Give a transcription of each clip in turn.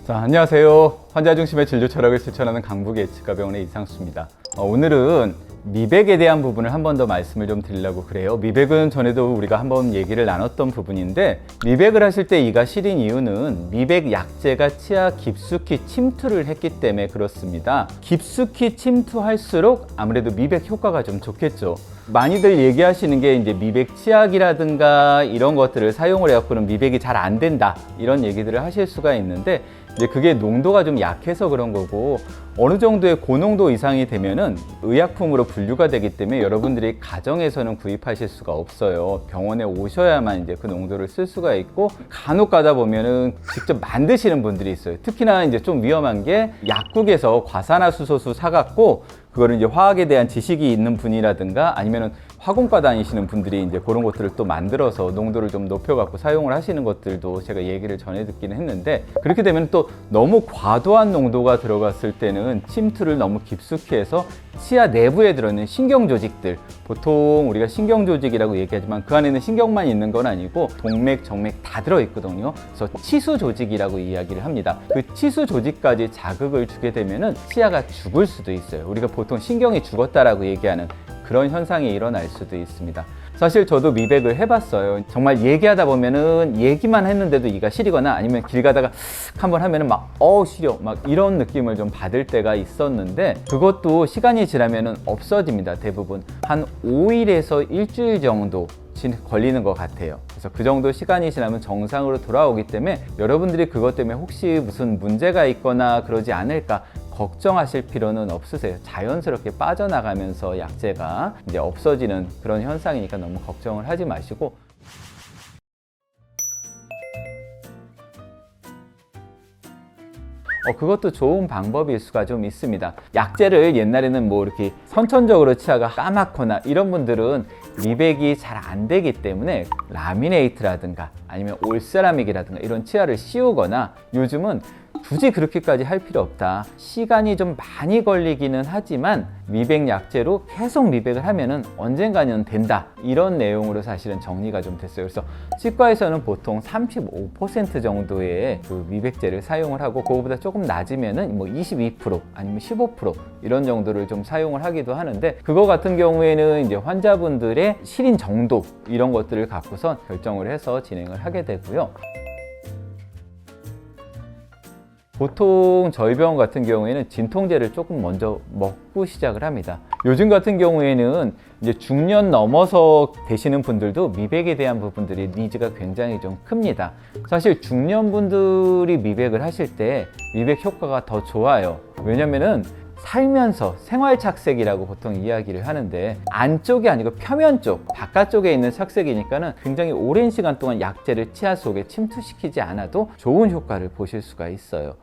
자, 안녕하세요. 환자 중심의 진료 철학을 실천하는 강북의 예치과병원의 이상수입니다. 오늘은 미백에 대한 부분을 한 번 더 말씀을 좀 드리려고 그래요. 미백은 전에도 우리가 한번 얘기를 나눴던 부분인데, 미백을 하실 때 이가 시린 이유는 미백 약제가 치아 깊숙이 침투를 했기 때문에 그렇습니다. 깊숙이 침투할수록 아무래도 미백 효과가 좀 좋겠죠. 많이들 얘기하시는 게 이제 미백 치약이라든가 이런 것들을 사용을 해갖고는 미백이 잘 안 된다, 이런 얘기들을 하실 수가 있는데, 이제 그게 농도가 좀 약해서 그런 거고, 어느 정도의 고농도 이상이 되면은 의약품으로 분류가 되기 때문에 여러분들이 가정에서는 구입하실 수가 없어요. 병원에 오셔야만 이제 그 농도를 쓸 수가 있고, 간혹 가다 보면은 직접 만드시는 분들이 있어요. 특히나 이제 좀 위험한 게, 약국에서 과산화수소수 사갖고 그거를 이제 화학에 대한 지식이 있는 분이라든가 아니면은 화공과 다니시는 분들이 이제 그런 것들을 또 만들어서 농도를 좀 높여갖고 사용을 하시는 것들도 제가 얘기를 전해 듣기는 했는데, 그렇게 되면 또 너무 과도한 농도가 들어갔을 때는 침투를 너무 깊숙이 해서 치아 내부에 들어있는 신경조직들, 보통 우리가 신경조직이라고 얘기하지만 그 안에는 신경만 있는 건 아니고 동맥, 정맥 다 들어있거든요. 그래서 치수조직이라고 이야기를 합니다. 그 치수조직까지 자극을 주게 되면은 치아가 죽을 수도 있어요. 우리가 보통 신경이 죽었다라고 얘기하는 그런 현상이 일어날 수도 있습니다. 사실 저도 미백을 해봤어요. 정말 얘기하다 보면은 얘기만 했는데도 이가 시리거나 아니면 길 가다가 한번 하면은 막 시려 막 이런 느낌을 좀 받을 때가 있었는데, 그것도 시간이 지나면은 없어집니다. 대부분 한 5일에서 일주일 정도 걸리는 것 같아요. 그래서 그 정도 시간이 지나면 정상으로 돌아오기 때문에 여러분들이 그것 때문에 혹시 무슨 문제가 있거나 그러지 않을까 걱정하실 필요는 없으세요. 자연스럽게 빠져나가면서 약제가 이제 없어지는 그런 현상이니까 너무 걱정을 하지 마시고, 그것도 좋은 방법일 수가 좀 있습니다. 약제를 옛날에는 뭐 이렇게 선천적으로 치아가 까맣거나 이런 분들은 미백이 잘 안 되기 때문에 라미네이트라든가 아니면 올세라믹이라든가 이런 치아를 씌우거나, 요즘은 굳이 그렇게까지 할 필요 없다, 시간이 좀 많이 걸리기는 하지만 미백 약제로 계속 미백을 하면은 언젠가는 된다, 이런 내용으로 사실은 정리가 좀 됐어요. 그래서 치과에서는 보통 35% 정도의 그 미백제를 사용을 하고, 그거보다 조금 낮으면은 뭐 22% 아니면 15% 이런 정도를 좀 사용을 하기도 하는데, 그거 같은 경우에는 이제 환자분들의 시린 정도 이런 것들을 갖고선 결정을 해서 진행을 하게 되고요. 보통 저희 병원 같은 경우에는 진통제를 조금 먼저 먹고 시작을 합니다. 요즘 같은 경우에는 이제 중년 넘어서 되시는 분들도 미백에 대한 부분들이 니즈가 굉장히 좀 큽니다. 사실 중년 분들이 미백을 하실 때 미백 효과가 더 좋아요. 왜냐면은 살면서 생활착색이라고 보통 이야기를 하는데, 안쪽이 아니고 표면 쪽, 바깥쪽에 있는 착색이니까는 굉장히 오랜 시간 동안 약제를 치아 속에 침투시키지 않아도 좋은 효과를 보실 수가 있어요.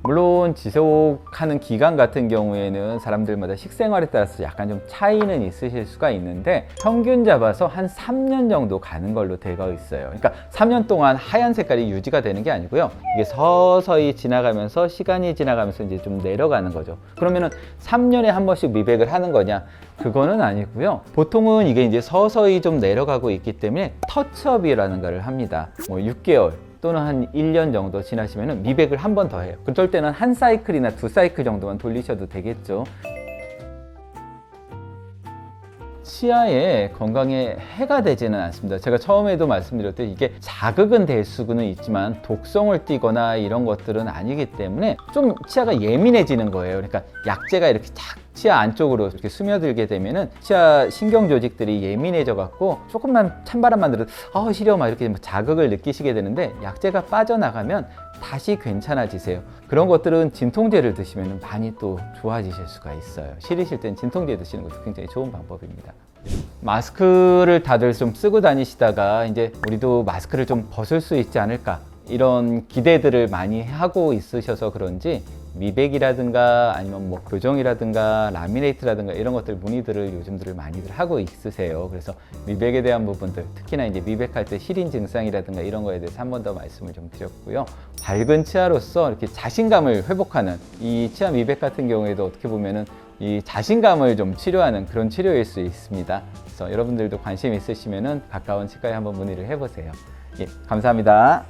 물론 지속하는 기간 같은 경우에는 사람들마다 식생활에 따라서 약간 좀 차이는 있으실 수가 있는데, 평균 잡아서 한 3년 정도 가는 걸로 되어 있어요. 그러니까 3년 동안 하얀 색깔이 유지가 되는 게 아니고요, 이게 서서히 지나가면서 시간이 지나가면서 이제 좀 내려가는 거죠. 그러면은 3년에 한 번씩 미백을 하는 거냐? 그거는 아니고요. 보통은 이게 이제 서서히 좀 내려가고 있기 때문에 터치업이라는 걸 합니다. 뭐 6개월 또는 한 1년 정도 지나시면 미백을 한 번 더 해요. 그럴 때는 한 사이클이나 두 사이클 정도만 돌리셔도 되겠죠. 치아의 건강에 해가 되지는 않습니다. 제가 처음에도 말씀드렸듯이 이게 자극은 될 수는 있지만 독성을 띠거나 이런 것들은 아니기 때문에 좀 치아가 예민해지는 거예요. 그러니까 약제가 이렇게 탁 치아 안쪽으로 이렇게 스며들게 되면은 치아 신경 조직들이 예민해져 갖고 조금만 찬바람만 들어도 시려 막 이렇게 자극을 느끼시게 되는데, 약제가 빠져나가면 다시 괜찮아지세요. 그런 것들은 진통제를 드시면 많이 또 좋아지실 수가 있어요. 시리실 땐 진통제 드시는 것도 굉장히 좋은 방법입니다. 마스크를 다들 좀 쓰고 다니시다가 이제 우리도 마스크를 좀 벗을 수 있지 않을까, 이런 기대들을 많이 하고 있으셔서 그런지 미백이라든가 아니면 뭐 교정이라든가 라미네이트라든가 이런 것들 문의들을 요즘들을 많이들 하고 있으세요. 그래서 미백에 대한 부분들, 특히나 이제 미백할 때 시린 증상이라든가 이런 거에 대해서 한 번 더 말씀을 좀 드렸고요. 밝은 치아로서 이렇게 자신감을 회복하는 이 치아 미백 같은 경우에도 어떻게 보면은 이 자신감을 좀 치료하는 그런 치료일 수 있습니다. 그래서 여러분들도 관심 있으시면은 가까운 치과에 한번 문의를 해보세요. 예, 감사합니다.